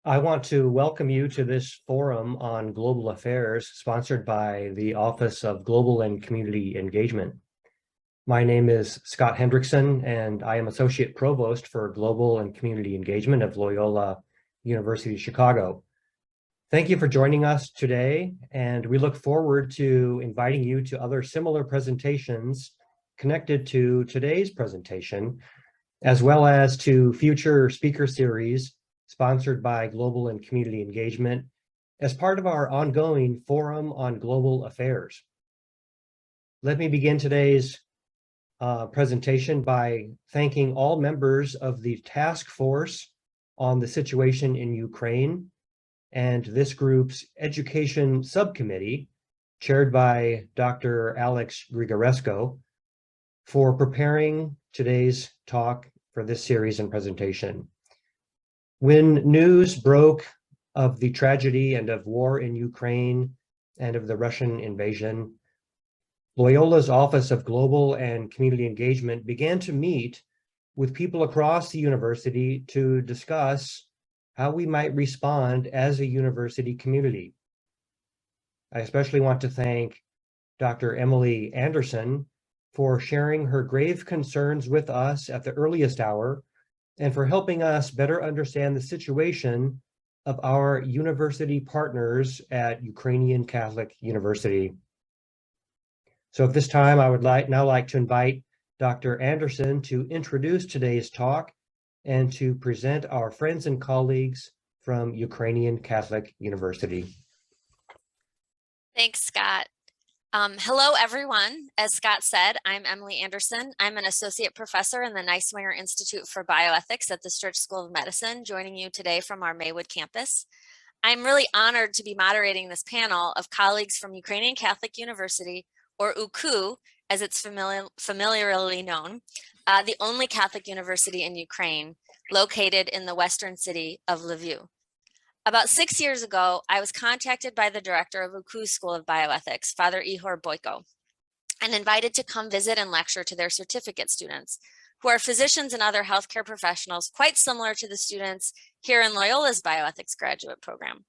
I want to welcome you to this forum on global affairs sponsored by the Office of Global and Community Engagement. My name is Scott Hendrickson, and I am Associate Provost for Global and Community Engagement of Loyola University Chicago. Thank you for joining us today, and we look forward to inviting you to other similar presentations connected to today's presentation, as well as to future speaker series sponsored by Global and Community Engagement as part of our ongoing Forum on Global Affairs. Let me begin today's presentation by thanking all members of the task force on the situation in Ukraine and this group's education subcommittee, chaired by Dr. Alex Grigoresco, for preparing today's talk for this series and presentation. When news broke of the tragedy and of war in Ukraine and of the Russian invasion, Loyola's Office of Global and Community Engagement began to meet with people across the university to discuss how we might respond as a university community. I especially want to thank Dr. Emily Anderson for sharing her grave concerns with us at the earliest hour and for helping us better understand the situation of our university partners at Ukrainian Catholic University. So at this time, I would now like to invite Dr. Anderson to introduce today's talk and to present our friends and colleagues from Ukrainian Catholic University. Thanks, Scott. Hello, everyone. As Scott said, I'm Emily Anderson. I'm an associate professor in the Neiswanger Institute for Bioethics at the Stritch School of Medicine, joining you today from our Maywood campus. I'm really honored to be moderating this panel of colleagues from Ukrainian Catholic University, or UKU, as it's familiarly known, the only Catholic university in Ukraine, located in the western city of Lviv. About 6 years ago, I was contacted by the director of UKU School of Bioethics, Father Ihor Boyko, and invited to come visit and lecture to their certificate students, who are physicians and other healthcare professionals quite similar to the students here in Loyola's Bioethics graduate program.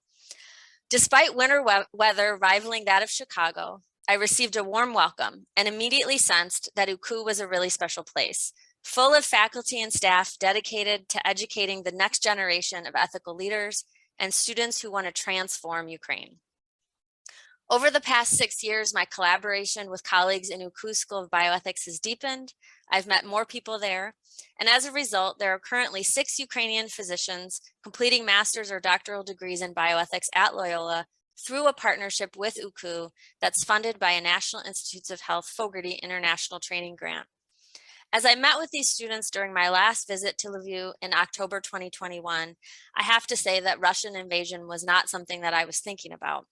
Despite winter weather rivaling that of Chicago, I received a warm welcome and immediately sensed that UKU was a really special place, full of faculty and staff dedicated to educating the next generation of ethical leaders and students who want to transform Ukraine. Over the past 6 years, my collaboration with colleagues in UKU School of Bioethics has deepened. I've met more people there, and as a result, there are currently 6 Ukrainian physicians completing master's or doctoral degrees in bioethics at Loyola through a partnership with UKU that's funded by a National Institutes of Health Fogarty International Training Grant. As I met with these students during my last visit to Lviv in October 2021, I have to say that Russian invasion was not something that I was thinking about.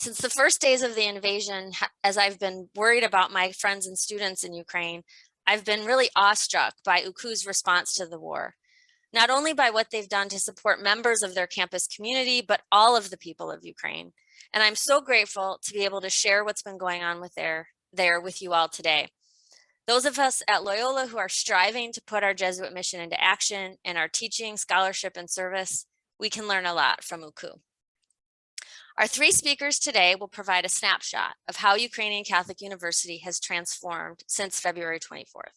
Since the first days of the invasion, as I've been worried about my friends and students in Ukraine, I've been really awestruck by UKU's response to the war, not only by what they've done to support members of their campus community, but all of the people of Ukraine. And I'm so grateful to be able to share what's been going on there with you all today. Those of us at Loyola who are striving to put our Jesuit mission into action in our teaching, scholarship, and service, we can learn a lot from UKU. Our 3 speakers today will provide a snapshot of how Ukrainian Catholic University has transformed since February 24th.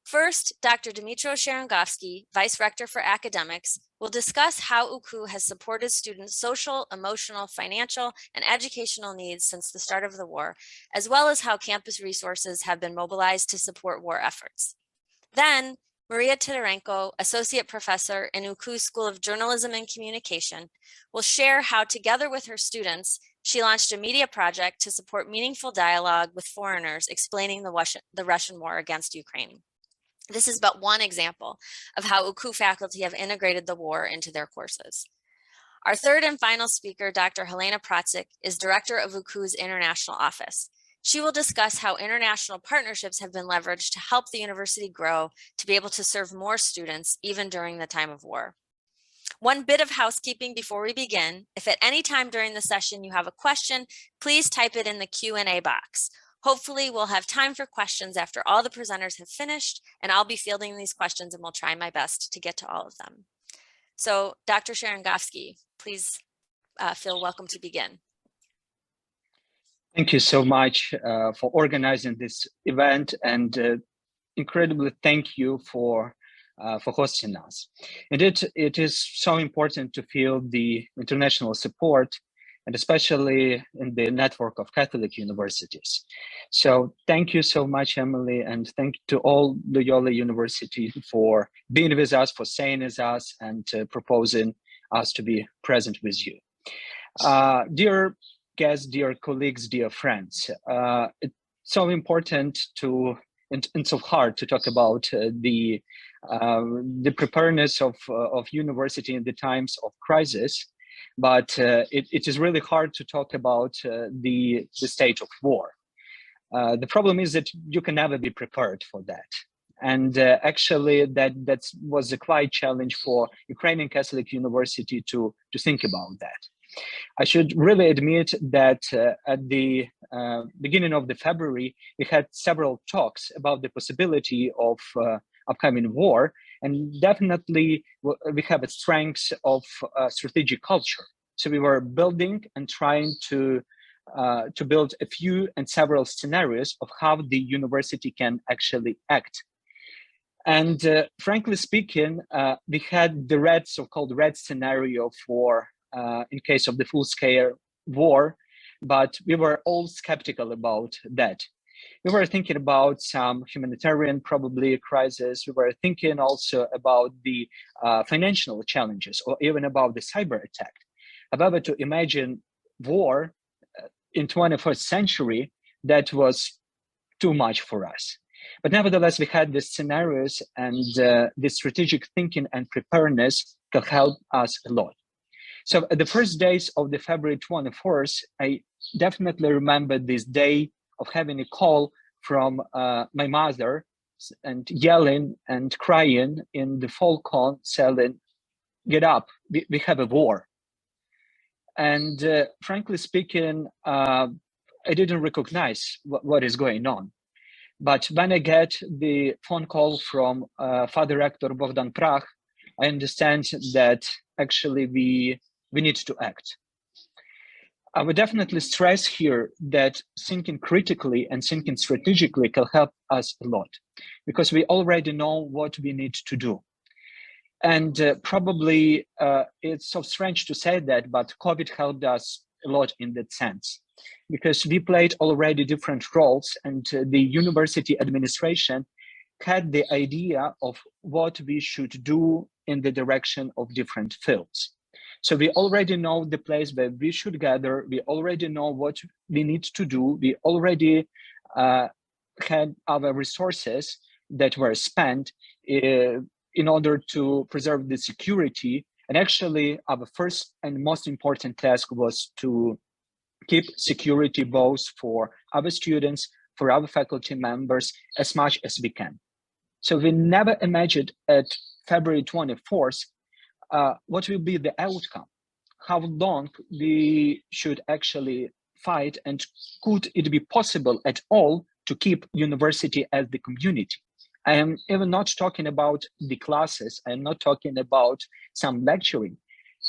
First, Dr. Dmytro Sharangovsky, Vice Rector for Academics, will discuss how UKU has supported students' social, emotional, financial, and educational needs since the start of the war, as well as how campus resources have been mobilized to support war efforts. Then, Maria Tidorenko, Associate Professor in UKU School of Journalism and Communication, will share how, together with her students, she launched a media project to support meaningful dialogue with foreigners explaining the Russian war against Ukraine. This is but one example of how UKU faculty have integrated the war into their courses. Our third and final speaker, Dr. Helena Protzik, is Director of UKU's International Office. She will discuss how international partnerships have been leveraged to help the university grow to be able to serve more students even during the time of war. One bit of housekeeping before we begin: if at any time during the session you have a question, please type it in the Q&A box. Hopefully we'll have time for questions after all the presenters have finished, and I'll be fielding these questions and will try my best to get to all of them. So Dr. Sherengofsky, please feel welcome to begin. Thank you so much for organizing this event, and incredibly thank you for hosting us. Indeed, it is so important to feel the international support, and especially in the network of Catholic universities. So thank you so much, Emily, and thank you to all Loyola University for being with us, for saying with us, and proposing us to be present with you. Dear guests, dear colleagues, dear friends, it's so important to and so hard to talk about the preparedness of university in the times of crisis, but it is really hard to talk about the state of war. The problem is that you can never be prepared for that. And actually, that was a quite challenge for Ukrainian Catholic University to think about that. I should really admit that at the beginning of the February, we had several talks about the possibility of upcoming war, and definitely we have a strength of strategic culture. So we were building and trying to build a few and several scenarios of how the university can actually act. And frankly speaking, we had the so-called red scenario for in case of the full-scale war, but we were all skeptical about that. We were thinking about some humanitarian probably crisis. We were thinking also about the financial challenges, or even about the cyber attack. However, to imagine war in 21st century, that was too much for us. But nevertheless, we had these scenarios, and the strategic thinking and preparedness can help us a lot. So at the first days of the February 24th, I definitely remember this day of having a call from my mother and yelling and crying in the Falcon, saying, "Get up, we have a war." And frankly speaking, I didn't recognize what is going on. But when I get the phone call from Father Rector Bogdan Prach, I understand that actually we need to act. I would definitely stress here that thinking critically and thinking strategically can help us a lot, because we already know what we need to do. And probably it's so strange to say that, but COVID helped us a lot in that sense, because we played already different roles, and the university administration had the idea of what we should do in the direction of different fields. So we already know the place where we should gather. We already know what we need to do. We already had our resources that were spent in order to preserve the security. And actually, our first and most important task was to keep security both for our students, for our faculty members, as much as we can. So we never imagined at February 24th, what will be the outcome, how long we should actually fight, and could it be possible at all to keep university as the community. I am even not talking about the classes. I am not talking about some lecturing.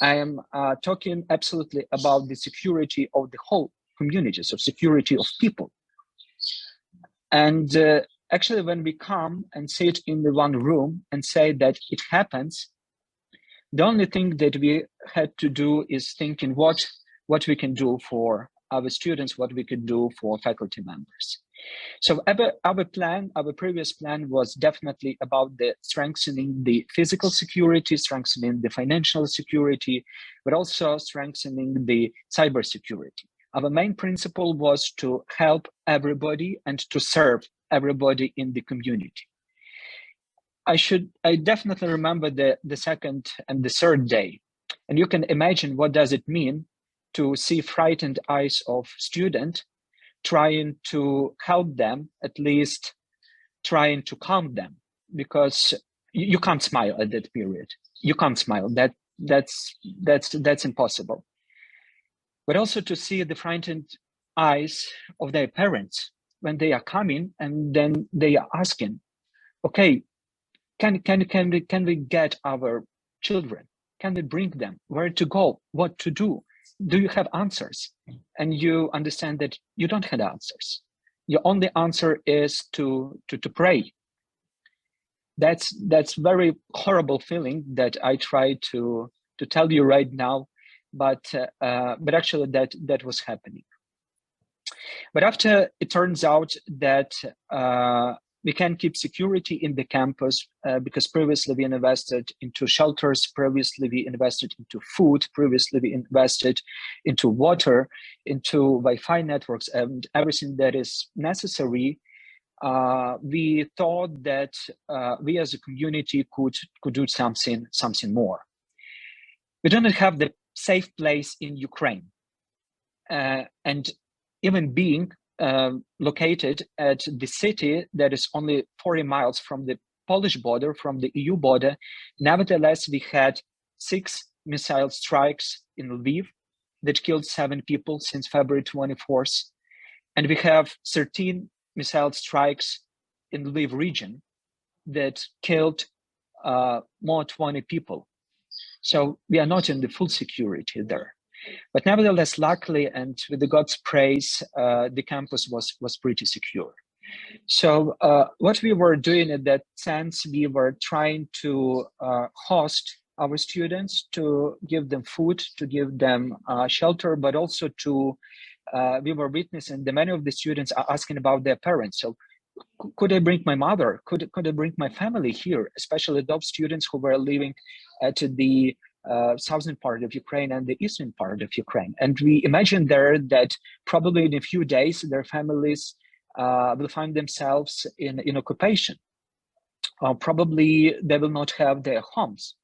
I am talking absolutely about the security of the whole community, so security of people. And actually, when we come and sit in the one room and say that it happens, the only thing that we had to do is thinking what we can do for our students, what we could do for faculty members. So our previous plan was definitely about the strengthening the physical security, strengthening the financial security, but also strengthening the cyber security. Our main principle was to help everybody and to serve everybody in the community. I definitely remember the second and the third day. And you can imagine what does it mean to see frightened eyes of students trying to help them, at least trying to calm them, because you can't smile at that period. You can't smile. That's impossible. But also to see the frightened eyes of their parents when they are coming and then they are asking, okay, can we get our children? can we bring them? Where to go? What to do? Do you have answers? And you understand that you don't have answers. Your only answer is to pray. That's very horrible feeling that I try to tell you right now, but actually that was happening. But after it turns out that we can keep security in the campus because previously we invested into shelters, previously we invested into food, previously we invested into water, into Wi-Fi networks, and everything that is necessary. We thought that we as a community could do something more. We don't have the safe place in Ukraine, and even being located at the city that is only 40 miles from the Polish border, from the EU border, nevertheless, we had 6 missile strikes in Lviv that killed 7 people since February 24th. And we have 13 missile strikes in the Lviv region that killed more 20 people. So we are not in the full security there. But nevertheless, luckily, and with the God's praise, the campus was pretty secure. So what we were doing in that sense, we were trying to host our students, to give them food, to give them shelter, but also to, we were witnessing that many of the students are asking about their parents. So could I bring my mother? Could I bring my family here, especially those students who were living at the southern part of Ukraine and the eastern part of Ukraine. And we imagine there that probably in a few days, their families will find themselves in occupation. Probably they will not have their homes,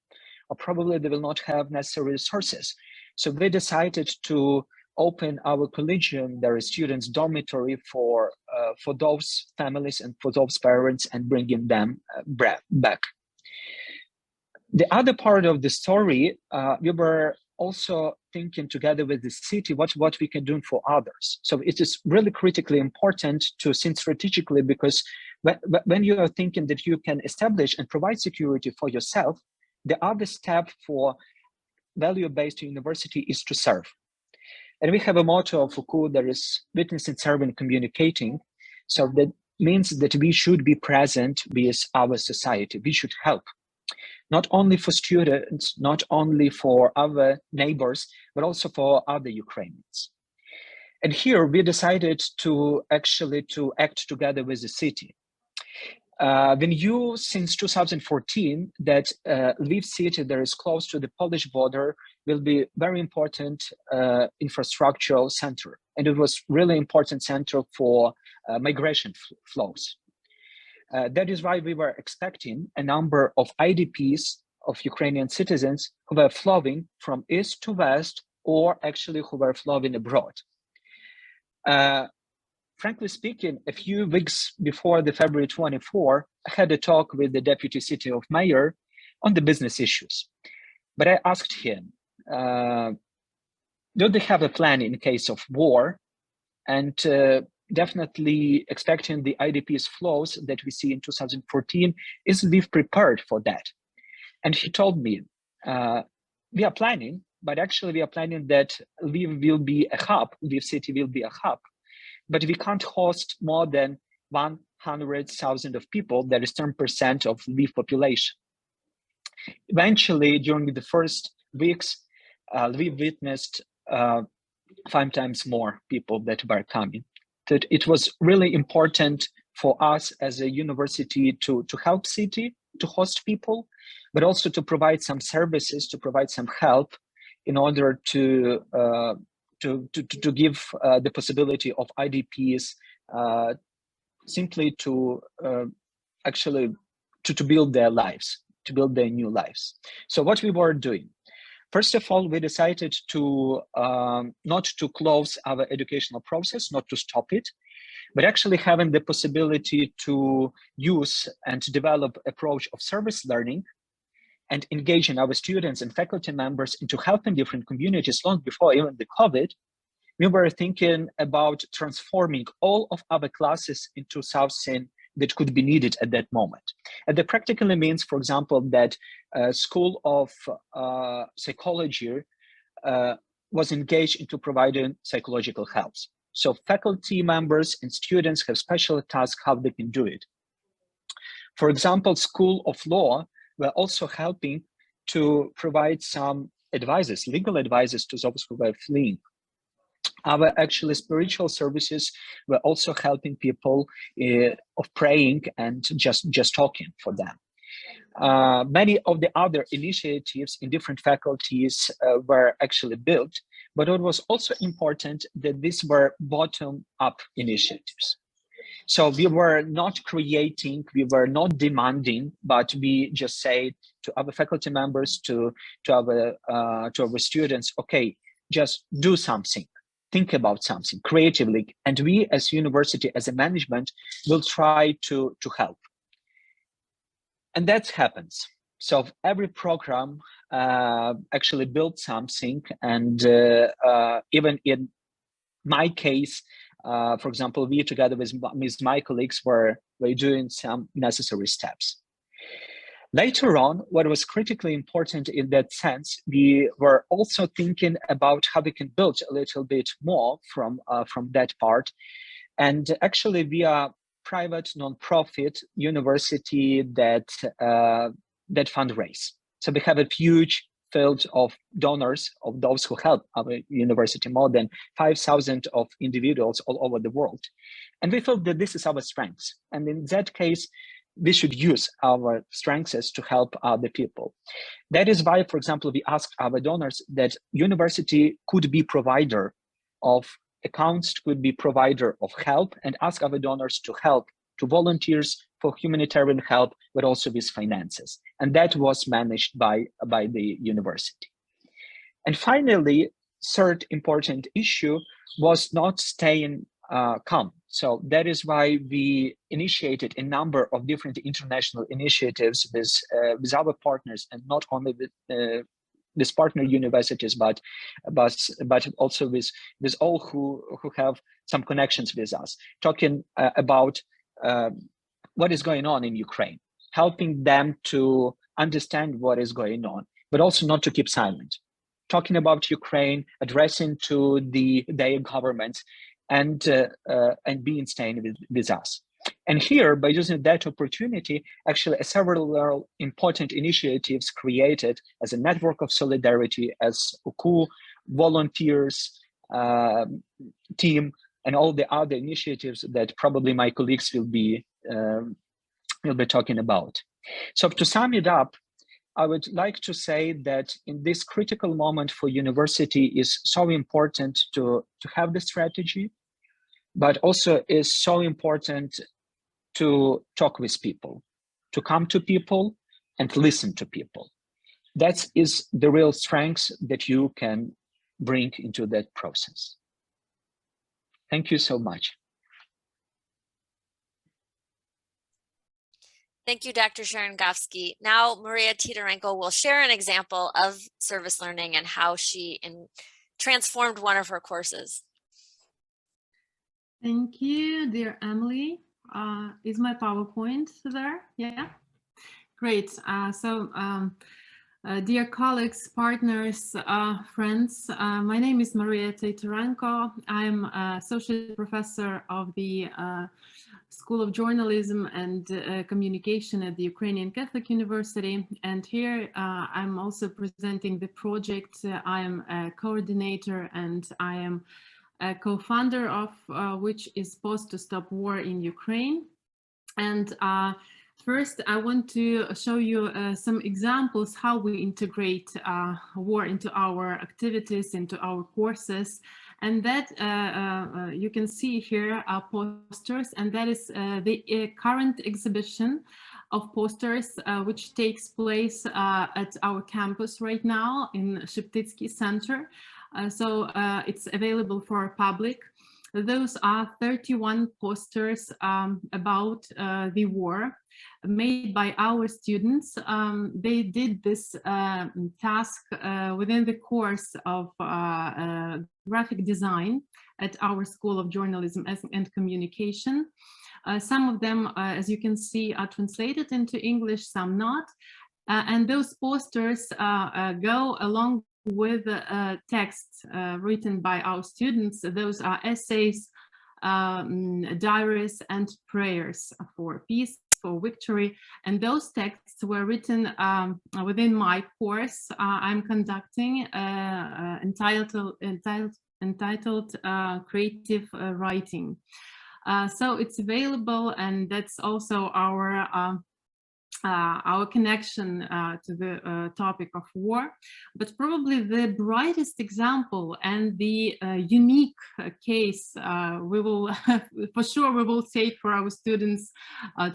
or probably they will not have necessary resources. So we decided to open our collegium, there is students' dormitory for those families and for those parents, and bringing them back. The other part of the story, we were also thinking together with the city what we can do for others. So it is really critically important to think strategically, because when you are thinking that you can establish and provide security for yourself, the other step for value-based university is to serve. And we have a motto of Foucault that is witnessing, serving, communicating. So that means that we should be present with our society. We should help. Not only for students, not only for our neighbors, but also for other Ukrainians. And here we decided to act together with the city. We knew since 2014 that Lviv city that is close to the Polish border will be very important infrastructural center. And it was really important center for migration flows. That is why we were expecting a number of IDPs, of Ukrainian citizens, who were flowing from east to west, or actually who were flowing abroad. Frankly speaking, a few weeks before the February 24, I had a talk with the deputy city of mayor on the business issues. But I asked him, do they have a plan in case of war? And definitely expecting the IDPs flows that we see in 2014, is Lviv prepared for that? And he told me, we are planning, but actually we are planning that Lviv will be a hub, Lviv city will be a hub, but we can't host more than 100,000 of people, that is 10% of Lviv population. Eventually, during the first weeks, Lviv witnessed 5 times more people that were coming. That it was really important for us as a university to help city, to host people, but also to provide some services, to provide some help in order to give the possibility of IDPs simply to build their lives, to build their new lives. So what we were doing, first of all, we decided to not to close our educational process, not to stop it, but actually having the possibility to use and to develop approach of service learning and engaging our students and faculty members into helping different communities long before even the COVID. We were thinking about transforming all of our classes into something that could be needed at that moment. And that practically means, for example, that School of Psychology was engaged into providing psychological help. So faculty members and students have special tasks how they can do it. For example, School of Law were also helping to provide some advices, legal advices to those who were fleeing. Our actually spiritual services were also helping people of praying and just talking for them. Many of the other initiatives in different faculties were actually built, but it was also important that these were bottom-up initiatives. So we were not creating, we were not demanding, but we just say to our faculty members, to our students, okay, just do something, think about something creatively, and we as university, as a management, will try to help. And that happens. So every program actually built something, and even in my case, for example, we together with my colleagues were doing some necessary steps. Later on, what was critically important in that sense, we were also thinking about how we can build a little bit more from that part. And actually, we are private non-profit university that fundraise. So we have a huge field of donors, of those who help our university, more than 5,000 of individuals all over the world. And we felt that this is our strength. And in that case, we should use our strengths to help other people. That is why, for example, we asked our donors that university could be provider of accounts, could be provider of help, and ask our donors to help, to volunteers for humanitarian help, but also with finances. And that was managed by the university. And finally, third important issue was not staying calm. So that is why we initiated a number of different international initiatives with our partners, and not only with partner universities, but also with all who have some connections with us, talking about what is going on in Ukraine, helping them to understand what is going on, but also not to keep silent, talking about Ukraine, addressing to their governments, and being staying with us. And here, by using that opportunity, actually several important initiatives created as a network of solidarity, as UKU, volunteers, team, and all the other initiatives that probably my colleagues will be talking about. So to sum it up, I would like to say that in this critical moment for university is so important to have the strategy, but also is so important to talk with people, to come to people and listen to people. That is the real strength that you can bring into that process. Thank you so much. Thank you, Dr. Sharangovsky. Now, Maria Titarenko will share an example of service learning and how she transformed one of her courses. Thank you, dear Emily. Is my PowerPoint there? Yeah, great. Dear colleagues, partners, friends, my name is Maria Titarenko. I'm Associate Professor of the School of Journalism and Communication at the Ukrainian Catholic University. And here I'm also presenting the project. I am a coordinator and I am a co-founder of which is Post to Stop War in Ukraine. And first, I want to show you some examples how we integrate war into our activities, into our courses. And that you can see here are posters, and that is the current exhibition of posters which takes place at our campus right now in Sheptytsky Center. So it's available for public. Those are 31 posters about the war made by our students. They did this task within the course of graphic design at our School of Journalism and Communication. Some of them, as you can see, are translated into English, some not. And those posters go along with texts written by our students. Those are essays, diaries, and prayers for peace, for victory. And those texts were written within my course I'm conducting, entitled Creative Writing. So it's available, and that's also our connection to the topic of war. But probably the brightest example and the unique case we will for sure we will take for our students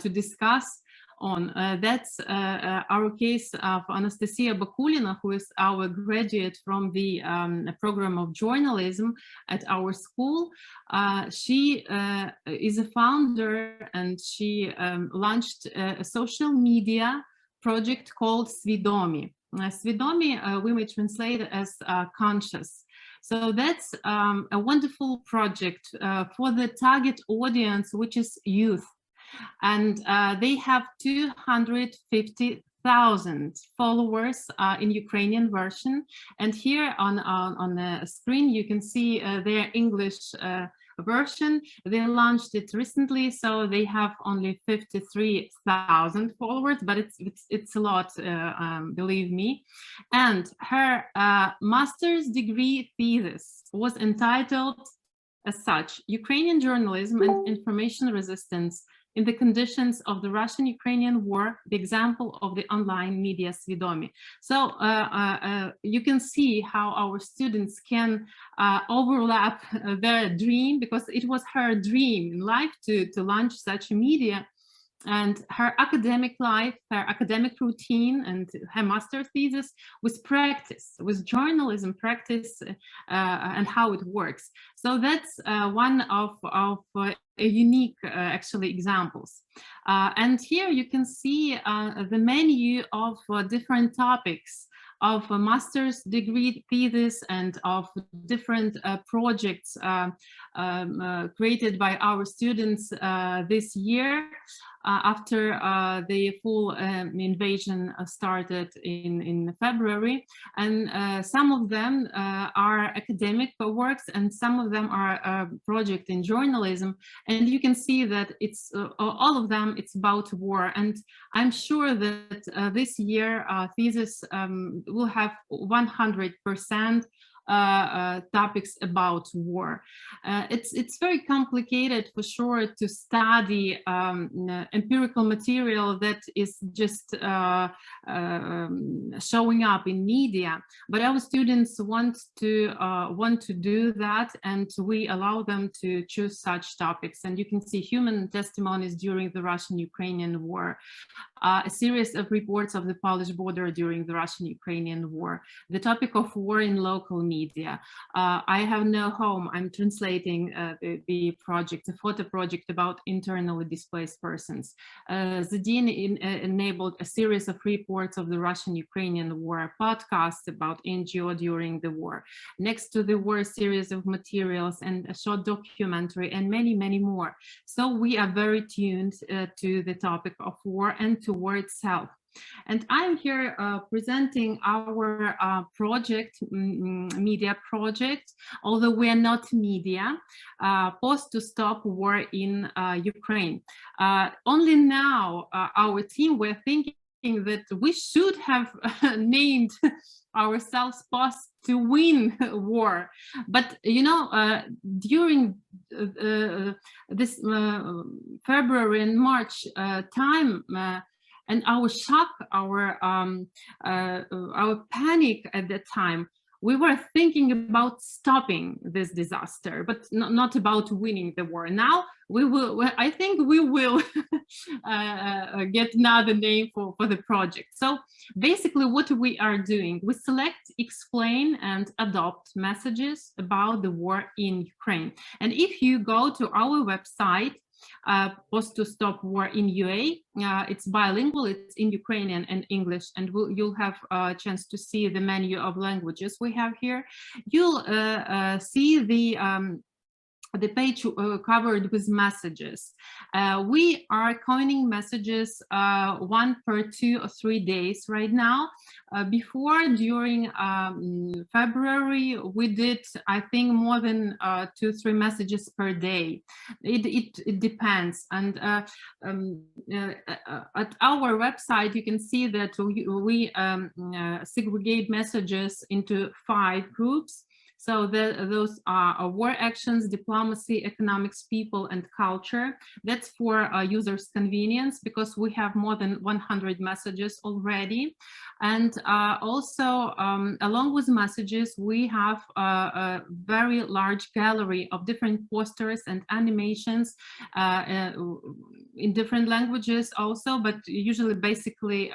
to discuss on. That's our case of Anastasia Bakulina, who is our graduate from the program of journalism at our school. She is a founder, and she launched a social media project called Svidomi. Svidomi we may translate as conscious. So that's a wonderful project for the target audience, which is youth. And they have 250,000 followers in Ukrainian version. And here on the screen, you can see their English version. They launched it recently, so they have only 53,000 followers, but it's a lot, believe me. And her master's degree thesis was entitled as such: Ukrainian Journalism and Information Resistance in the Conditions of the Russian-Ukrainian War, the Example of the Online Media Svidomi. So you can see how our students can overlap their dream, because it was her dream in life to launch such a media. And her academic life, her academic routine, and her master thesis with practice, with journalism practice, and how it works. So that's one of unique, actually, examples. And here you can see the menu of different topics of a master's degree thesis and of different projects created by our students this year after the full invasion started in February. And some of them are academic works, and some of them are project in journalism. And you can see that it's all of them, it's about war. And I'm sure that this year thesis will have 100% topics about war. It's very complicated for sure to study empirical material that is just showing up in media, but our students want to do that, and we allow them to choose such topics. And you can see human testimonies during the Russian-Ukrainian war, a series of reports of the Polish border during the Russian-Ukrainian war, the topic of war in local media. I have no home. I'm translating the project, a photo project about internally displaced persons. Zadin enabled a series of reports of the Russian-Ukrainian war, podcasts about NGO during the war. Next to the war, a series of materials and a short documentary, and many, many more. So we are very tuned to the topic of war and to war itself. And I'm here presenting our project, media project, although we are not media, Post to Stop War in Ukraine. Only now our team, we're thinking that we should have named ourselves Post to Win War. But, you know, during this February and March time, and our shock, our panic at that time, we were thinking about stopping this disaster, but not about winning the war. Now we will, I think we will get another name for the project. So basically what we are doing, we select, explain, and adopt messages about the war in Ukraine. And if you go to our website, Post to Stop War in UA, it's bilingual, it's in Ukrainian and English, and you'll have a chance to see the menu of languages we have here. You'll see the the page covered with messages. We are coining messages 1 per 2 or 3 days right now. During February, we did, I think, more than 2 or 3 messages per day. It depends. And at our website, you can see that we segregate messages into 5 groups. So those are war actions, diplomacy, economics, people, and culture. That's for users' convenience, because we have more than 100 messages already. And also, along with messages, we have a very large gallery of different posters and animations in different languages also, but usually basically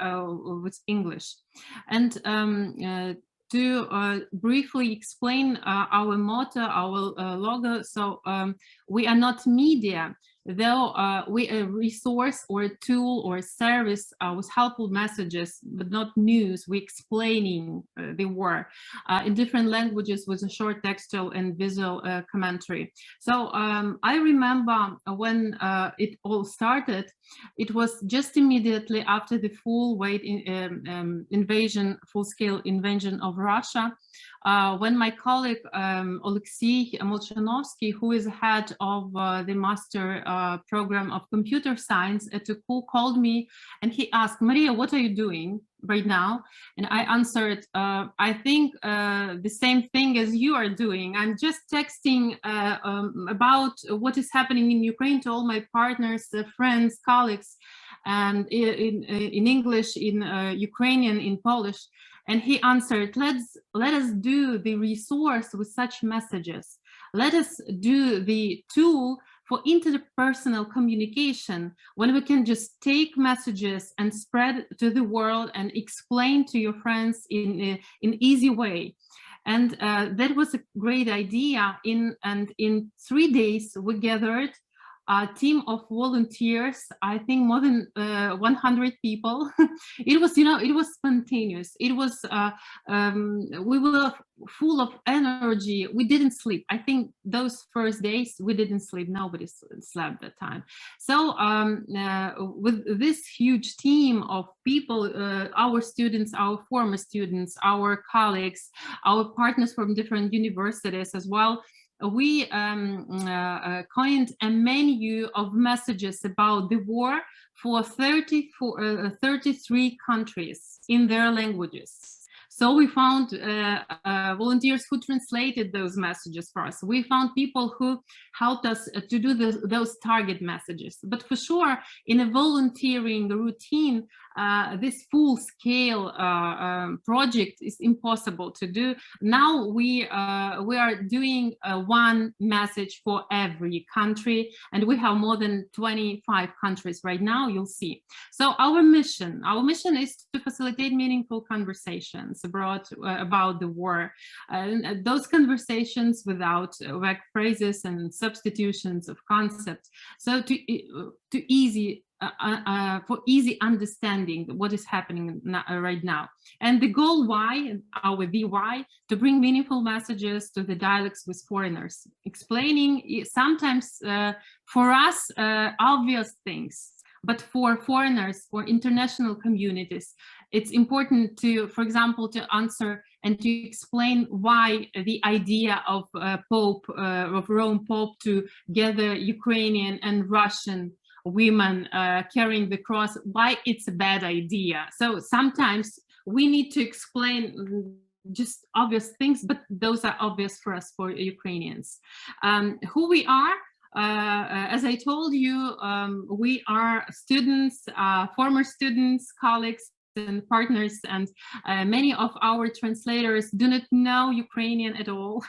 with English. And to briefly explain our motto, our logo. So we are not media, though we a resource or a tool or a service with helpful messages, but not news. We're explaining the war in different languages with a short textual and visual commentary. So I remember when it all started, it was just immediately after the full-scale invasion of Russia, when my colleague Alexei Molchanovsky, who is head of the master program of computer science at the school, called me and he asked, "Maria, what are you doing right now?" And I answered, "I think the same thing as you are doing. I'm just texting about what is happening in Ukraine to all my partners, friends, colleagues, and in English, in Ukrainian, in Polish." And he answered, let us do the resource with such messages. Let us do the tool for interpersonal communication, when we can just take messages and spread to the world and explain to your friends in an easy way. And that was a great idea. In 3 days, we gathered a team of volunteers, I think more than 100 people. It was, it was spontaneous. It was, we were full of energy. We didn't sleep. I think those first days we didn't sleep. Nobody slept that time. So with this huge team of people, our students, our former students, our colleagues, our partners from different universities as well, we coined a menu of messages about the war for 33 countries in their languages. So we found volunteers who translated those messages for us. We found people who helped us to do those target messages. But for sure, in a volunteering routine, this full-scale project is impossible to do. Now we are doing one message for every country, and we have more than 25 countries right now, you'll see. So our mission is to facilitate meaningful conversations abroad about the war, and those conversations without vague phrases and substitutions of concepts, so for easy understanding what is happening right now. And the goal why, to bring meaningful messages to the dialects with foreigners, explaining sometimes for us obvious things, but for foreigners, for international communities, it's important to, for example, to answer and to explain why the idea of Rome Pope to gather Ukrainian and Russian women carrying the cross, why it's a bad idea. So sometimes we need to explain just obvious things, but those are obvious for us, for Ukrainians. Who we are, as I told you, we are students, former students, colleagues, and partners, and many of our translators do not know Ukrainian at all.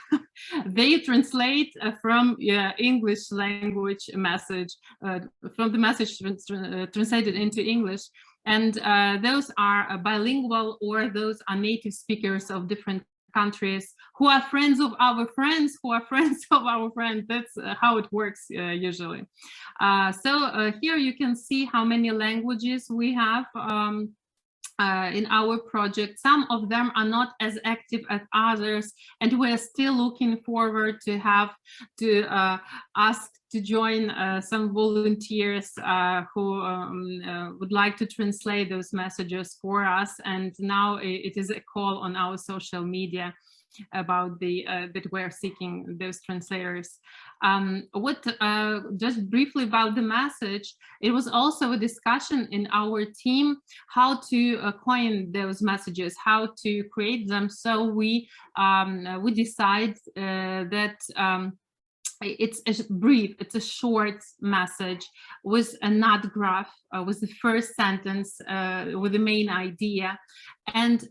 They translate from English language message, from the message translated into English, and those are bilingual, or those are native speakers of different countries who are friends of our friends who are friends of our friends. That's how it works usually. So here you can see how many languages we have. in our project. Some of them are not as active as others, and we're still looking forward to ask to join some volunteers who would like to translate those messages for us. And now it is a call on our social media about that we're seeking those translators. Just briefly about the message, it was also a discussion in our team how to coin those messages, how to create them. So we decide that it's brief, it's a short message with a nut graph, with the first sentence, with the main idea, and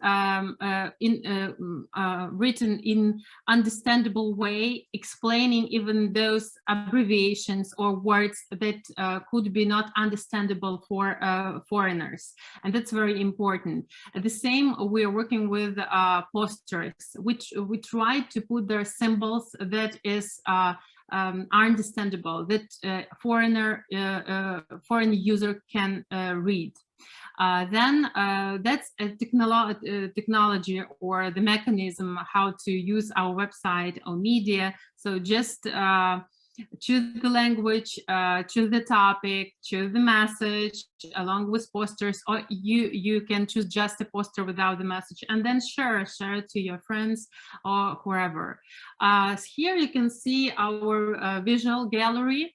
written in understandable way, explaining even those abbreviations or words that could be not understandable for foreigners. And that's very important. At the same, we're working with posters, which we try to put their symbols that is are understandable, that foreign user can read. Then that's a technology or the mechanism how to use our website or media. So just choose the language, choose the topic, choose the message along with posters, or you can choose just a poster without the message, and then share it to your friends or whoever. Here you can see our visual gallery.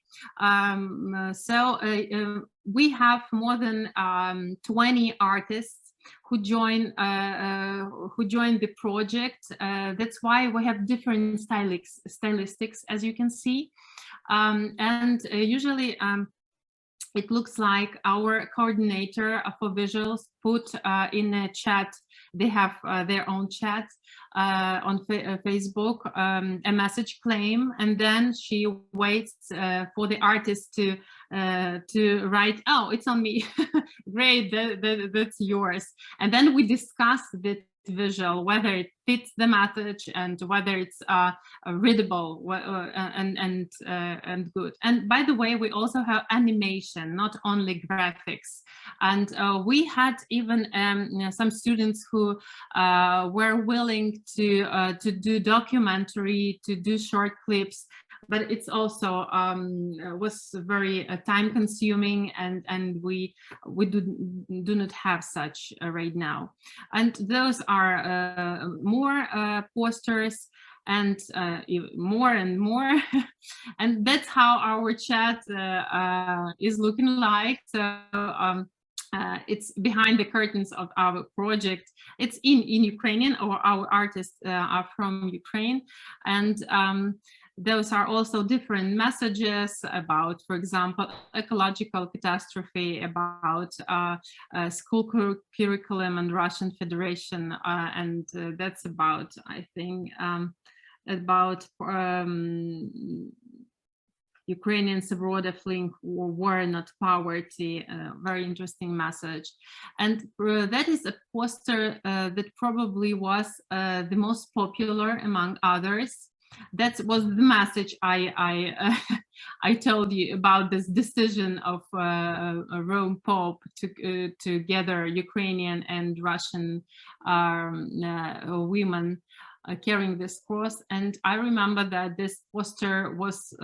We have more than 20 artists who join the project. That's why we have different stylistics, as you can see, and usually it looks like our coordinator for visuals put in a chat. They have their own chat on Facebook, a message claim, and then she waits for the artist to write, oh, it's on me. Great, that's yours. And then we discuss the visual, whether it fits the message and whether it's readable and good. And by the way, we also have animation, not only graphics. And we had even some students who were willing to do documentary, to do short clips, but it's also was very time consuming, and we do not have such right now. And those are more posters and more and more. And that's how our chat is looking like. So it's behind the curtains of our project. It's in Ukrainian, or our artists are from Ukraine. And those are also different messages about, for example, ecological catastrophe, about school curriculum and Russian Federation, and that's about, I think, about Ukrainians abroad fleeing war, not poverty. Very interesting message. And that is a poster that probably was the most popular among others. That was the message I told you about, this decision of Rome Pope to gather Ukrainian and Russian women carrying this cross. And I remember that this poster was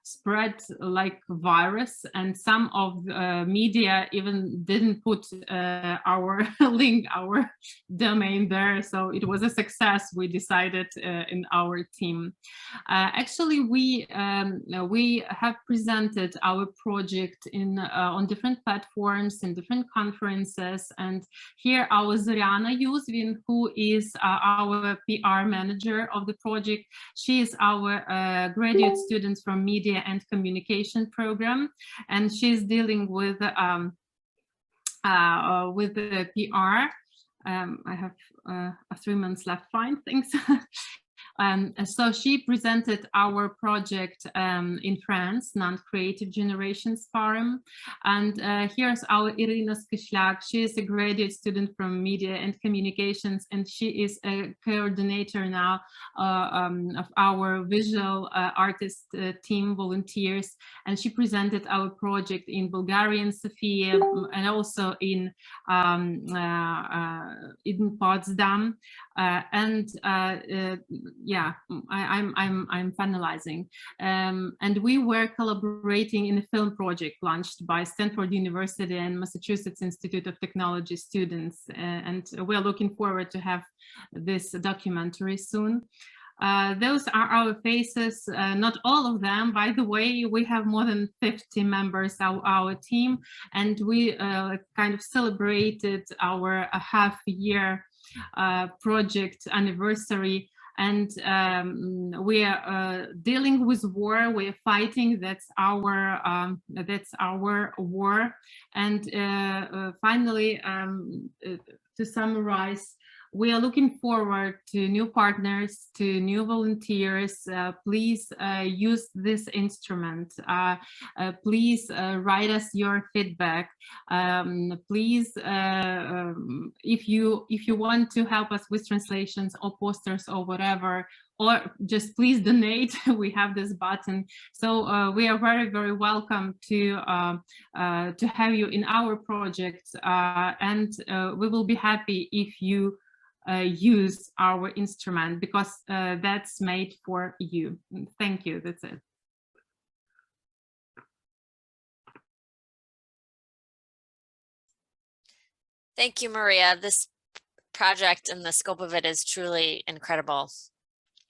spread like virus, and some of the media even didn't put our link, our domain there. So it was a success, we decided in our team. Actually, we have presented our project on different platforms, in different conferences. And here our Zoriana Yuzvin, who is our PR manager of the project, she is our graduate student from Media and Communication program, and she's dealing with the PR. I have 3 months left. Fine, thanks. So she presented our project in France, Non-Creative Generations Forum. And here's our Irina Skyshlak. She is a graduate student from Media and Communications, and she is a coordinator now of our visual artist team volunteers. And she presented our project in Bulgarian, Sofia, and also in Potsdam. Yeah, I'm finalizing, and we were collaborating in a film project launched by Stanford University and Massachusetts Institute of Technology students, and we're looking forward to have this documentary soon. Those are our faces, not all of them, by the way. We have more than 50 members of our team, and we kind of celebrated our half-year project anniversary. And we are dealing with war. We are fighting. That's our war. And finally, to summarize, we are looking forward to new partners, to new volunteers. Please use this instrument. Please write us your feedback. Please, if you want to help us with translations or posters or whatever, or just please donate. We have this button. So we are very, very welcome to have you in our project, and we will be happy if you use our instrument, because that's made for you. Thank you. That's it. Thank you, Maria. This project and the scope of it is truly incredible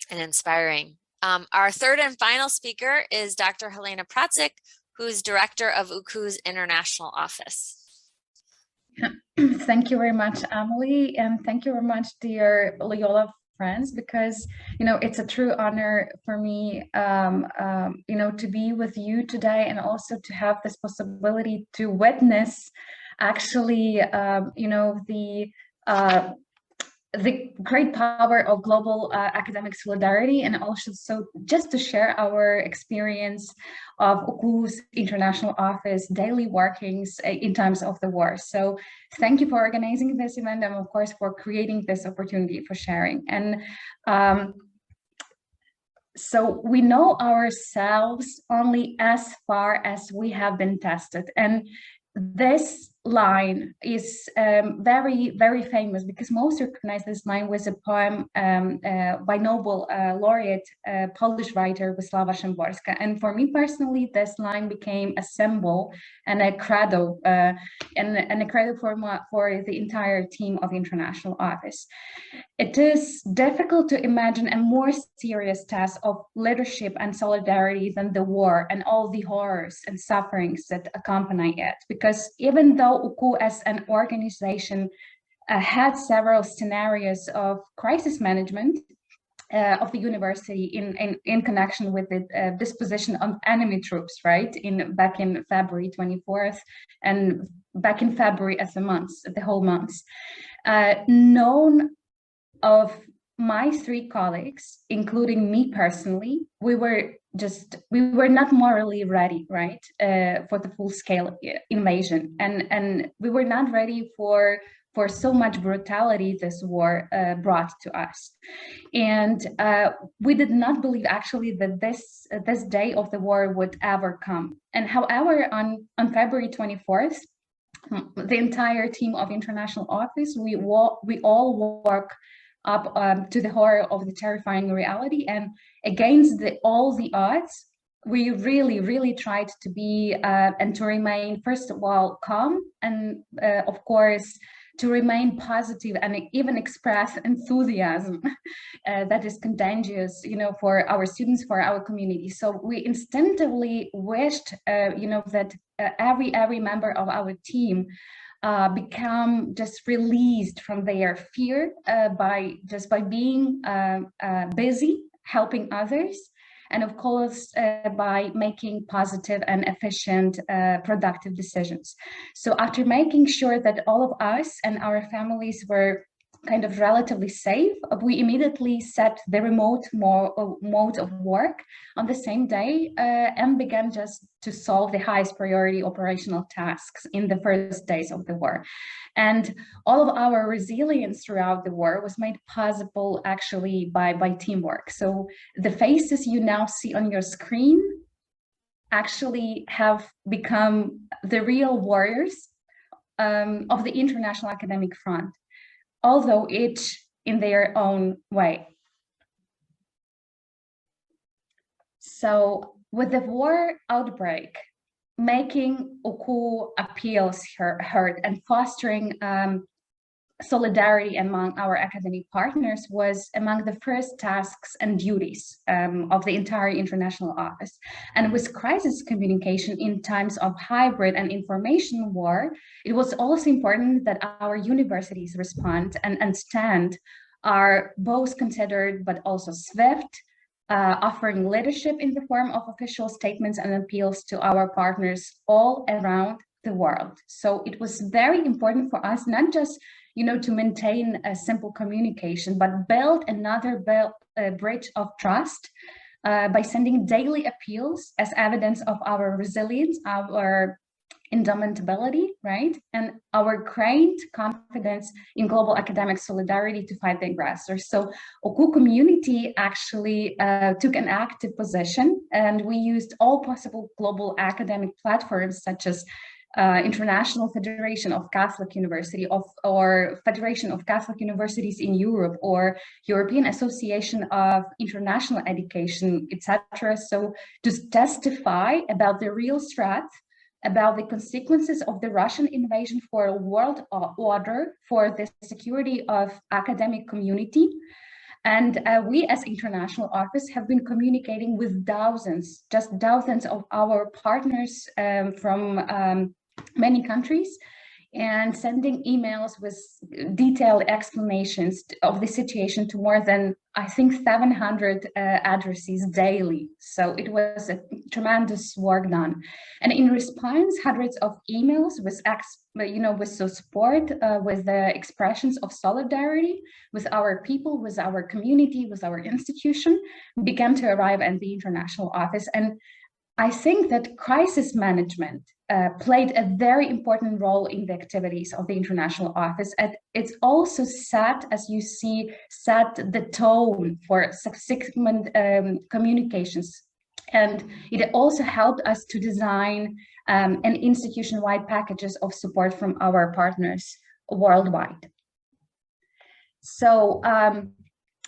and inspiring. Our third and final speaker is Dr. Helena Praczyk, who's director of UKU's International Office. Thank you very much, Emily, and thank you very much, dear Loyola friends, because it's a true honor for me to be with you today, and also to have this possibility to witness actually the great power of global academic solidarity, and also so just to share our experience of UKU's International Office daily workings in times of the war. So thank you for organizing this event, and of course for creating this opportunity for sharing. And so we know ourselves only as far as we have been tested. And this line is very, very famous, because most recognize this line with a poem by Nobel laureate Polish writer Wisława Szymborska. And for me personally, this line became a symbol and a credo, and a credo for the entire team of the International Office. It is difficult to imagine a more serious task of leadership and solidarity than the war and all the horrors and sufferings that accompany it. Because even though UKU as an organization had several scenarios of crisis management of the university in connection with the disposition of enemy troops, right, back in February 24th, and back in February as the whole months, none of my three colleagues, including me personally, we were not morally ready, right, for the full-scale invasion, and we were not ready for so much brutality this war brought to us. And we did not believe actually that this day of the war would ever come. And however, on February 24th, the entire team of International Office, we all woke up to the horror of the terrifying reality, and against all the odds, we really tried to be and to remain, first of all, calm, and of course to remain positive and even express enthusiasm that is contagious, for our students, for our community. So we instinctively wished, that every member of our team become just released from their fear by being busy helping others, and of course by making positive and efficient productive decisions. So after making sure that all of us and our families were kind of relatively safe, we immediately set the remote mode of work on the same day and began just to solve the highest priority operational tasks in the first days of the war. And all of our resilience throughout the war was made possible actually by teamwork. So the faces you now see on your screen actually have become the real warriors of the international academic front, although each in their own way. So with the war outbreak, making UKU appeals heard and fostering solidarity among our academic partners was among the first tasks and duties of the entire international office. And with crisis communication in times of hybrid and information war, it was also important that our universities respond and stand are both considered but also swift, offering leadership in the form of official statements and appeals to our partners all around the world. So it was very important for us not just to maintain a simple communication, but build another bridge of trust by sending daily appeals as evidence of our resilience, our indomitability, right? And our great confidence in global academic solidarity to fight the aggressor. So UKU community actually took an active position, and we used all possible global academic platforms such as International Federation of Catholic University or Federation of Catholic Universities in Europe, or European Association of International Education, etc. So to testify about the real threat, about the consequences of the Russian invasion for a world order, for the security of academic community. And we as international office have been communicating with just dozens of our partners from many countries, and sending emails with detailed explanations of the situation to more than, I think, 700 addressees daily. So it was a tremendous work done. And in response, hundreds of emails with support, with the expressions of solidarity with our people, with our community, with our institution, began to arrive at the international office. And I think that crisis management played a very important role in the activities of the international office. And it's also set, as you see, set the tone for subsequent communications. And it also helped us to design an institution-wide packages of support from our partners worldwide. So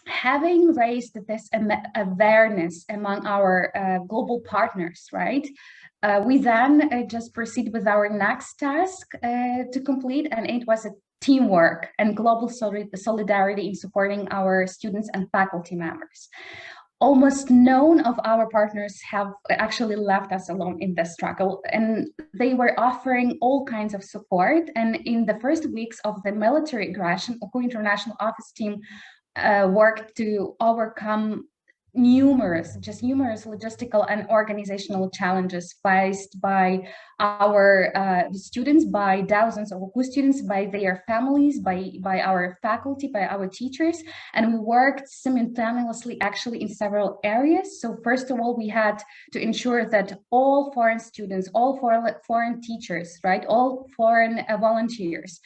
having raised this awareness among our global partners, right? We then just proceed with our next task to complete, and it was a teamwork and global solidarity in supporting our students and faculty members. Almost none of our partners have actually left us alone in this struggle, and they were offering all kinds of support. And in the first weeks of the military aggression, UKU International Office team worked to overcome numerous logistical and organizational challenges faced by our students, by thousands of UKU students, by their families, by our faculty, by our teachers. And we worked simultaneously actually in several areas. So first of all, we had to ensure that all foreign students, all foreign teachers, right, all foreign volunteers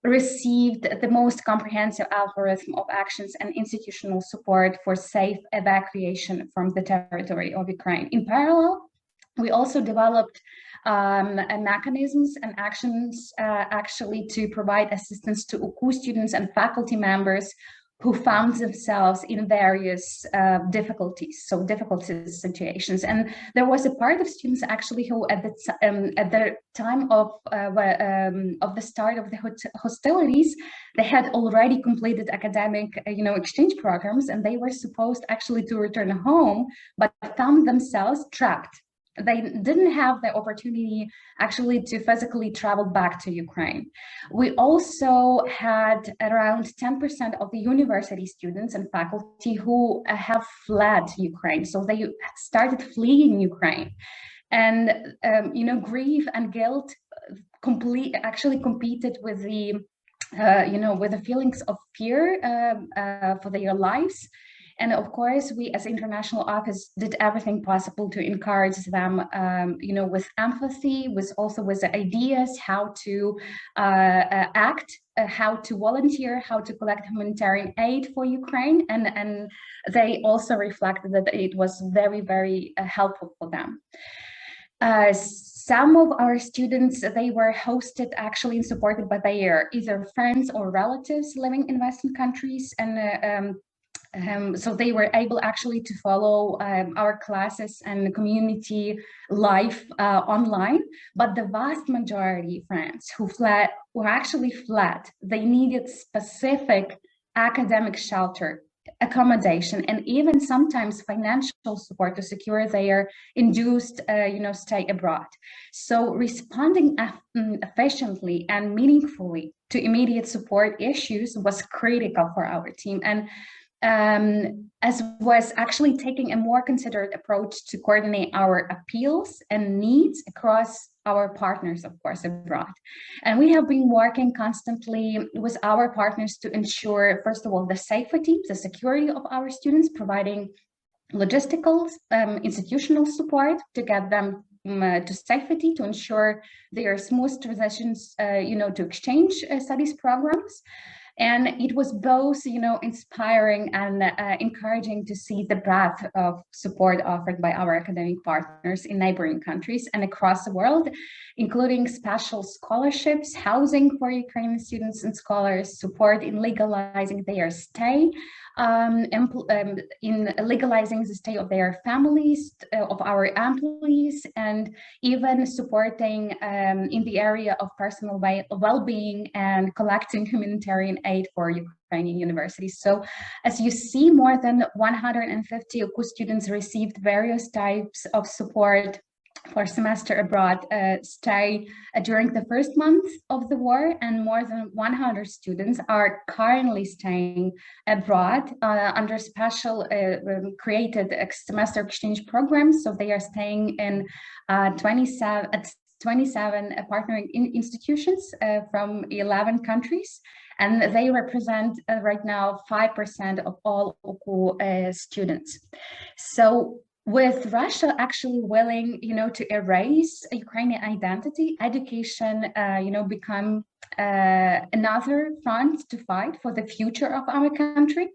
received the most comprehensive algorithm of actions and institutional support for safe evacuation from the territory of Ukraine. In parallel, we also developed mechanisms and actions actually to provide assistance to UKU students and faculty members who found themselves in various difficult situations. And there was a part of students actually who at the time of the start of the hostilities, they had already completed academic exchange programs, and they were supposed actually to return home, but found themselves trapped. They didn't have the opportunity actually to physically travel back to Ukraine. We also had around 10% of the university students and faculty who have fled Ukraine. So they started fleeing Ukraine. And, grief and guilt actually competed with the with the feelings of fear for their lives. And of course, we as International Office did everything possible to encourage them, with empathy, with the ideas how to act, how to volunteer, how to collect humanitarian aid for Ukraine. And they also reflected that it was very, very helpful for them. Some of our students, they were hosted actually and supported by their either friends or relatives living in Western countries. And so they were able actually to follow our classes and community life online. But the vast majority friends who actually fled, they needed specific academic shelter, accommodation, and even sometimes financial support to secure their induced stay abroad. So responding efficiently and meaningfully to immediate support issues was critical for our team, and as was actually taking a more considered approach to coordinate our appeals and needs across our partners, of course, abroad. And we have been working constantly with our partners to ensure, first of all, the safety, the security of our students, providing logistical, institutional support to get them to safety, to ensure their smooth transitions, to exchange studies programs. And it was both, inspiring and encouraging to see the breadth of support offered by our academic partners in neighboring countries and across the world, including special scholarships, housing for Ukrainian students and scholars, support in legalizing their stay, in legalizing the stay of their families, of our employees, and even supporting in the area of personal well-being and collecting humanitarian aid for Ukrainian universities. So as you see, more than 150 UKU students received various types of support for semester abroad stay during the first month of the war, and more than 100 students are currently staying abroad under special created semester exchange programs. So they are staying in 27 partnering institutions from 11 countries, and they represent right now 5% of all UKU students. So with Russia actually willing, to erase Ukrainian identity, education, become another front to fight for the future of our country,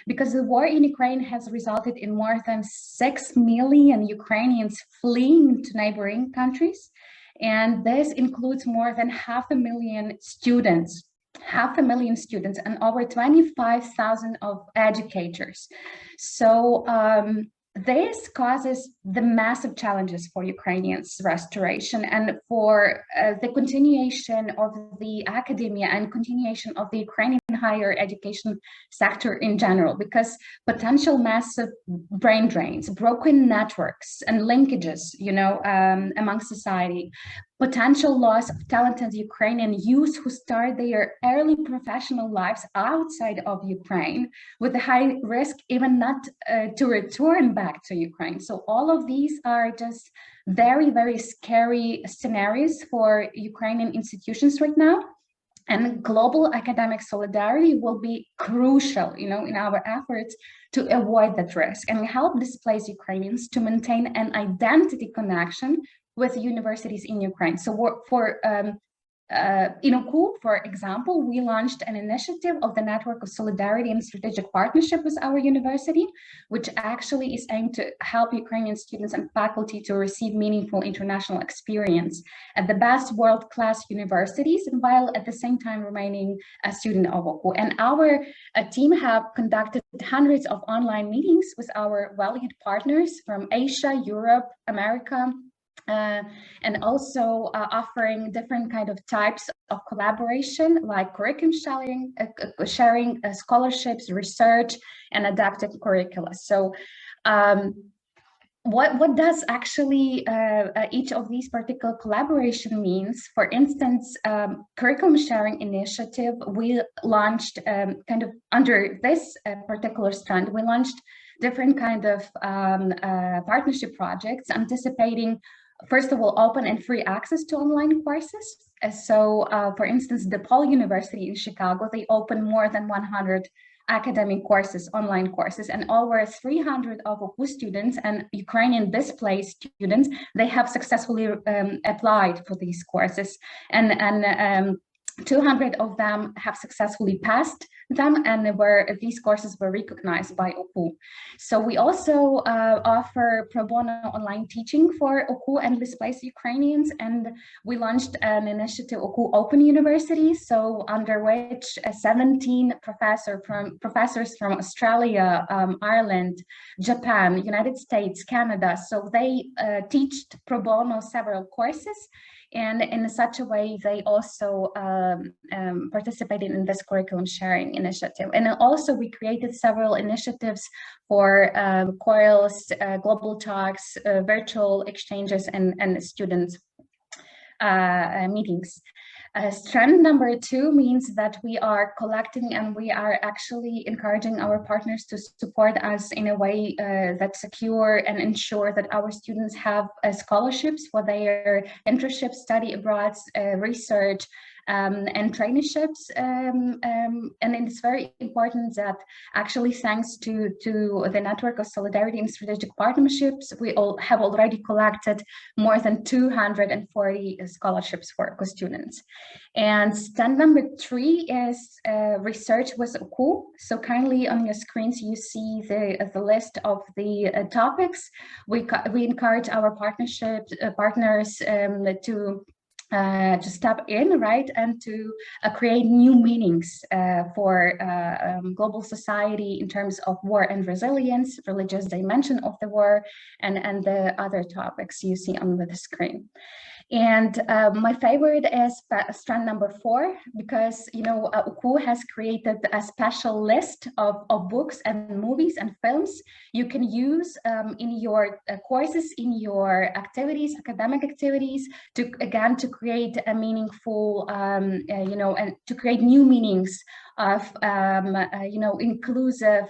because the war in Ukraine has resulted in more than 6 million Ukrainians fleeing to neighboring countries. And this includes more than 500,000 students. 500,000 students and over 25,000 of educators. So this causes the massive challenges for Ukrainians' restoration and for the continuation of the academia and continuation of the Ukrainian higher education sector in general, because potential massive brain drains, broken networks and linkages, among society, potential loss of talented Ukrainian youth who start their early professional lives outside of Ukraine with a high risk even not to return back to Ukraine. So all of these are just very, very scary scenarios for Ukrainian institutions right now. And global academic solidarity will be crucial, in our efforts to avoid that risk and help displaced Ukrainians to maintain an identity connection with universities in Ukraine. So in UKU, for example, we launched an initiative of the Network of Solidarity and Strategic Partnership with our university, which actually is aimed to help Ukrainian students and faculty to receive meaningful international experience at the best world-class universities, while at the same time remaining a student of UKU. And our team have conducted hundreds of online meetings with our valued partners from Asia, Europe, America, and also offering different kind of types of collaboration, like curriculum sharing, scholarships, research, and adaptive curricula. So what does actually each of these particular collaboration means? For instance, curriculum sharing initiative, we launched kind of under this particular strand, we launched different kind of partnership projects anticipating first of all, open and free access to online courses. For instance, DePaul University in Chicago, they open more than 100 academic courses, online courses, and over 300 of OKU students and Ukrainian displaced students, they have successfully applied for these courses, and 200 of them have successfully passed them, and these courses were recognized by OKU. So we also offer pro bono online teaching for OKU and displaced Ukrainians, and we launched an initiative, OKU Open University, so under which 17 professors from Australia, Ireland, Japan, United States, Canada, so they teach pro bono several courses. And in such a way, they also participated in this curriculum sharing initiative. And also we created several initiatives for COILS, global talks, virtual exchanges, and students meetings. Strand number 2 means that we are collecting and we are actually encouraging our partners to support us in a way that's secure and ensure that our students have scholarships for their internships, study abroads, research, and traineeships. And it's very important that actually thanks to the network of solidarity and strategic partnerships, we all have already collected more than 240 scholarships for students. And stand number 3 is research with OKU. So kindly on your screens, you see the list of the topics. We encourage our partners to step in, right, and to create new meanings for global society in terms of war and resilience, religious dimension of the war, and the other topics you see on the screen. And my favorite is strand number 4, because, you know, OKU has created a special list of books and movies and films you can use in your courses, in your activities, academic activities, to create a meaningful, you know, and to create new meanings of, you know, inclusive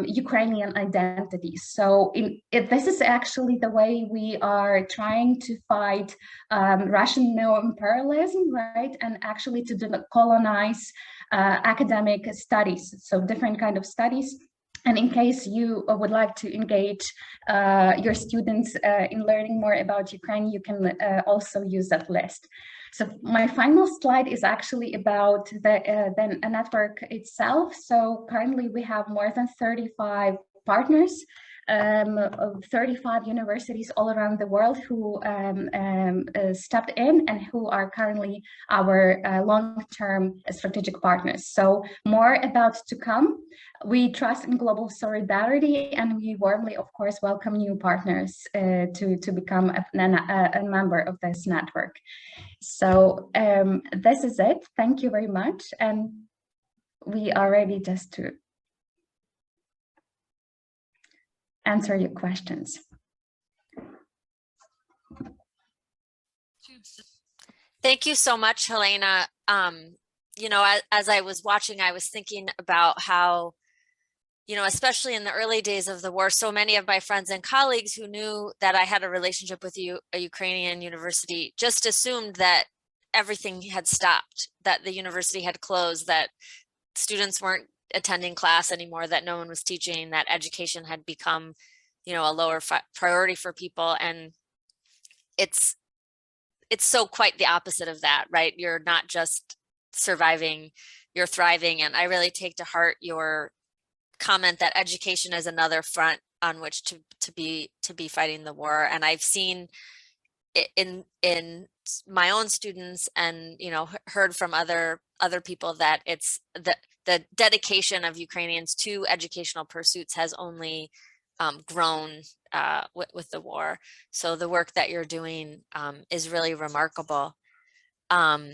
Ukrainian identities. So this is actually the way we are trying to fight Russian neo-imperialism, right? And actually to decolonize academic studies, so different kind of studies. And in case you would like to engage your students in learning more about Ukraine, you can also use that list. So my final slide is actually about the network itself. So currently we have more than 35 partners, 35 universities all around the world who stepped in and who are currently our long-term strategic partners. So more about to come. We trust in global solidarity, and we warmly, of course, welcome new partners to become a member of this network. So this is it. Thank you very much. And we are ready just to answer your questions. Thank you so much, Helena. You know, as I was watching, I was thinking about how, you know, especially in the early days of the war, so many of my friends and colleagues who knew that I had a relationship with a Ukrainian university just assumed that everything had stopped, that the university had closed, that students weren't attending class anymore, that no one was teaching, that education had become, you know, a lower priority for people. And it's so quite the opposite of that, right? You're not just surviving, you're thriving. And I really take to heart your comment that education is another front on which to be fighting the war. And I've seen in my own students, and, you know, heard from other people that it's the dedication of Ukrainians to educational pursuits has only grown with the war. So the work that you're doing is really remarkable. Oh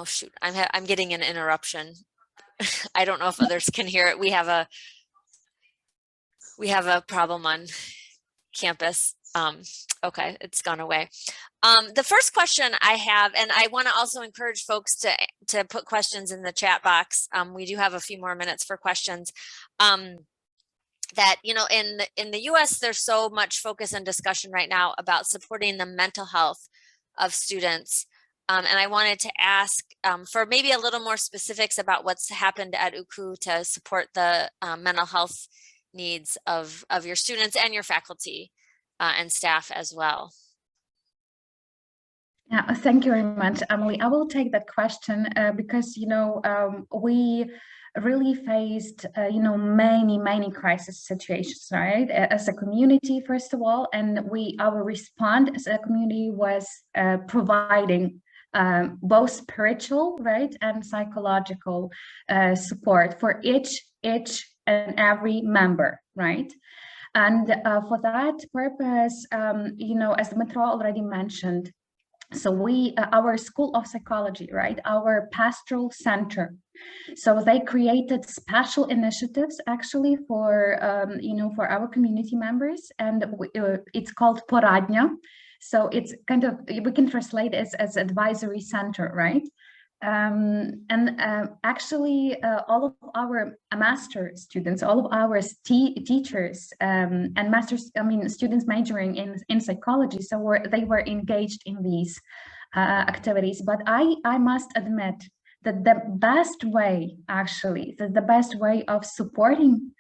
shoot, I'm getting an interruption. I don't know if others can hear it. We have a problem on campus. Okay, it's gone away. The first question I have, and I want to also encourage folks to put questions in the chat box. We do have a few more minutes for questions. that, you know, in the US, there's so much focus and discussion right now about supporting the mental health of students. And I wanted to ask for maybe a little more specifics about what's happened at UKU to support the mental health needs of your students and your faculty and staff as well. Yeah, thank you very much, Emily. I will take that question because, you know, we really faced, you know, many crisis situations, right? As a community, first of all, and our response as a community was providing both spiritual, right, and psychological support for each and every member, right? And for that purpose, you know, as Dmitro already mentioned, so our School of Psychology, right, our pastoral center, so they created special initiatives actually for, you know, for our community members, and it's called Poradnya. So it's kind of, we can translate it as advisory center, right? Actually, all of our master students, all of our teachers and masters, I mean, students majoring in psychology, so they were engaged in these activities. But I must admit that the best way, actually, the best way of supporting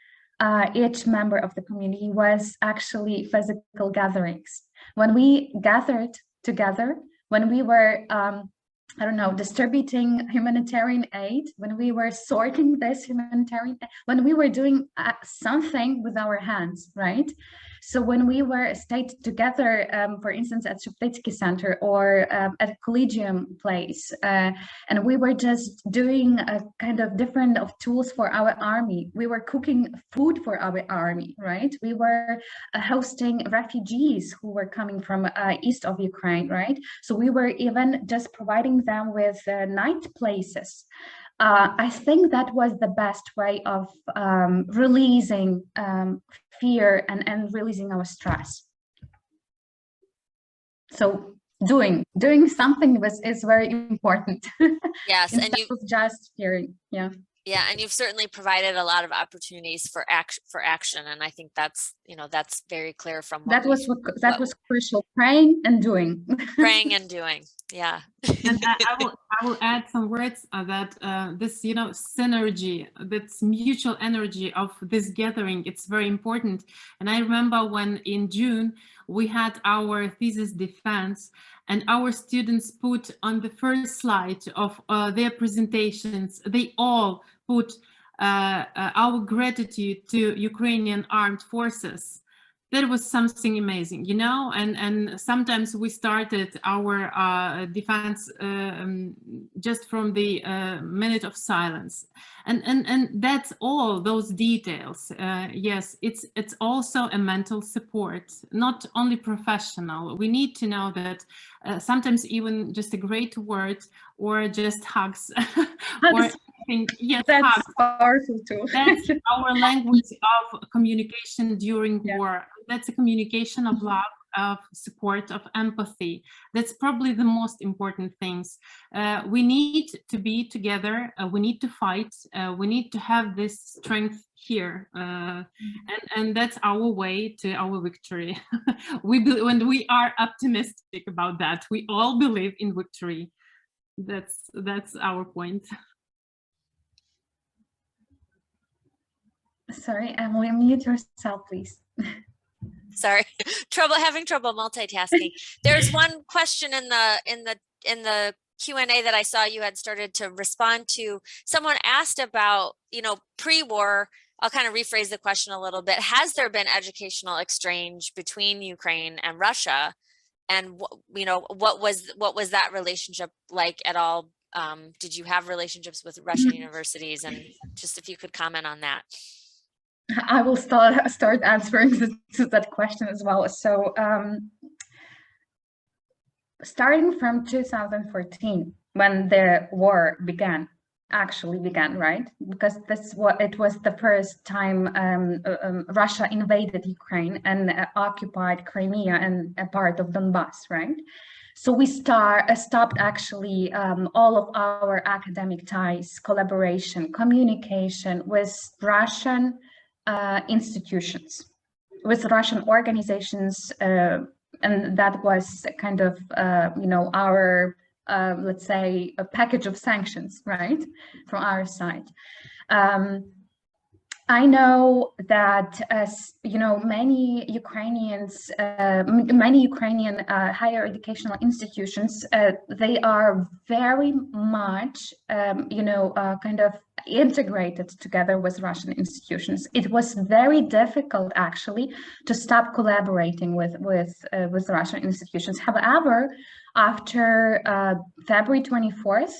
each member of the community was actually physical gatherings. When we gathered together, when we were I don't know, distributing humanitarian aid, when we were sorting this humanitarian, when we were doing something with our hands, right? So when we were stayed together, for instance, at Sheptitsky Center or at a Collegium place, and we were just doing a kind of different of tools for our army. We were cooking food for our army, right? We were hosting refugees who were coming from east of Ukraine, right? So we were even just providing them with night places. I think that was the best way of releasing fear and releasing our stress. So doing something is very important. Yes, and you just fearing, yeah. Yeah, and you've certainly provided a lot of opportunities for action, and I think that's, you know, that's very clear from what that was crucial. Praying and doing. Praying and doing, yeah. And I will add some words that this, you know, synergy, this mutual energy of this gathering, it's very important. And I remember when in June we had our thesis defense, and our students put on the first slide of their presentations, they all put our gratitude to Ukrainian armed forces. That was something amazing, you know, and sometimes we started our defense just from the minute of silence, and that's all those details. Yes, it's also a mental support, not only professional. We need to know that sometimes even just a great word or just hugs, or yes, that's hugs. powerful too. That's our language of communication during war. That's a communication of love, of support, of empathy. That's probably the most important things. We need to be together. We need to fight. We need to have this strength here, and that's our way to our victory. When we are optimistic about that, we all believe in victory. That's our point. Sorry, Emily, mute yourself, please. Sorry, having trouble multitasking. There's one question in the Q&A that I saw you had started to respond to. Someone asked about, you know, pre-war. I'll kind of rephrase the question a little bit. Has there been educational exchange between Ukraine and Russia? And you know, what was that relationship like at all? Did you have relationships with Russian universities? And just if you could comment on that. I will start answering to that question as well. So starting from 2014, when the war actually began, right? Because it was the first time Russia invaded Ukraine and occupied Crimea and a part of Donbass, right? So we stopped actually all of our academic ties, collaboration, communication with Russian institutions, with Russian organizations, and that was kind of, our, let's say, a package of sanctions, right, from our side. I know that, as you know, many Ukrainians, many Ukrainian higher educational institutions, they are very much, kind of integrated together with Russian institutions. It was very difficult, actually, to stop collaborating with Russian institutions. However, after February 24th,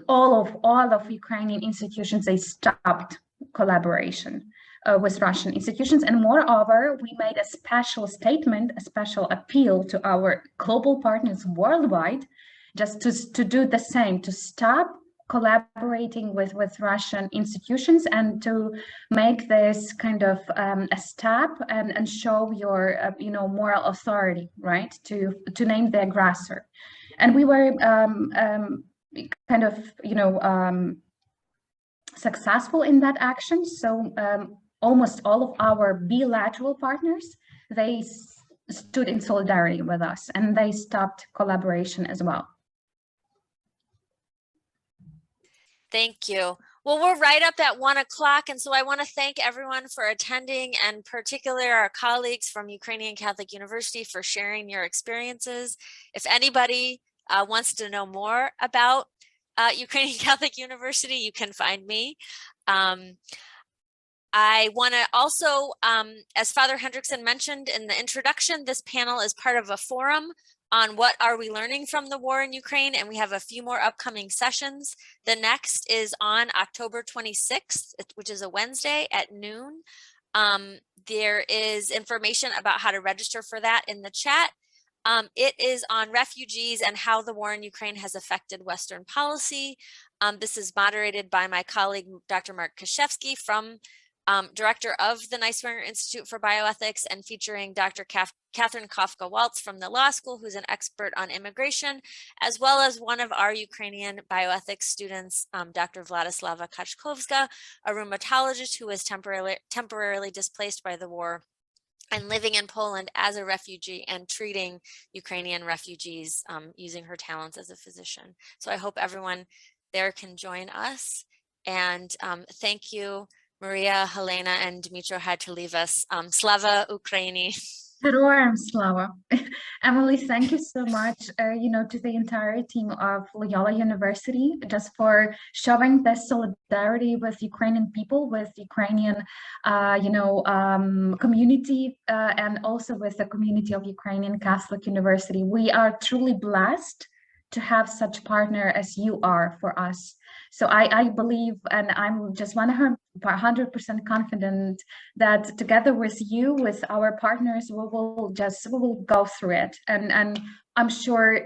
all of Ukrainian institutions, they stopped collaboration with Russian institutions, and moreover, we made a special statement, a special appeal to our global partners worldwide, just to do the same, to stop collaborating with Russian institutions and to make this kind of a step and show your moral authority, right, to name the aggressor. And we were kind of, successful in that action. So almost all of our bilateral partners, they stood in solidarity with us and they stopped collaboration as well. Thank you. Well, we're right up at 1 o'clock, and so I want to thank everyone for attending, and particularly our colleagues from Ukrainian Catholic University for sharing your experiences. If anybody wants to know more about Ukrainian Catholic University, you can find me. I want to also, as Father Hendrickson mentioned in the introduction, this panel is part of a forum on what are we learning from the war in Ukraine, and we have a few more upcoming sessions. The next is on October 26th, which is a Wednesday at noon. There is information about how to register for that in the chat. It is on refugees and how the war in Ukraine has affected Western policy. This is moderated by my colleague, Dr. Mark Kashevsky, director of the Neiswanger Institute for Bioethics, and featuring Dr. Catherine Kafka-Waltz from the law school, who's an expert on immigration, as well as one of our Ukrainian bioethics students, Dr. Vladislava Kachkovska, a rheumatologist who was temporarily displaced by the war and living in Poland as a refugee and treating Ukrainian refugees using her talents as a physician. So I hope everyone there can join us. And thank you, Maria, Helena, and Dmytro had to leave us. Slava Ukraini. Heroям slava. Emily, thank you so much, to the entire team of Loyola University, just for showing this solidarity with Ukrainian people, with Ukrainian, community, and also with the community of Ukrainian Catholic University. We are truly blessed to have such partner as you are for us. So I believe, and I'm just 100% confident that together with you, with our partners, we will go through it, and I'm sure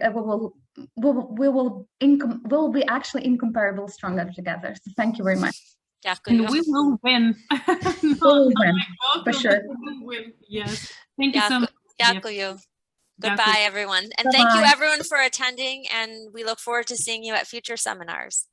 we will be actually incomparable stronger together. So thank you very much. And we will win. We will win, for sure. Win. Yes. Thank you so much. Goodbye, everyone. And thank you, everyone, for attending. And we look forward to seeing you at future seminars.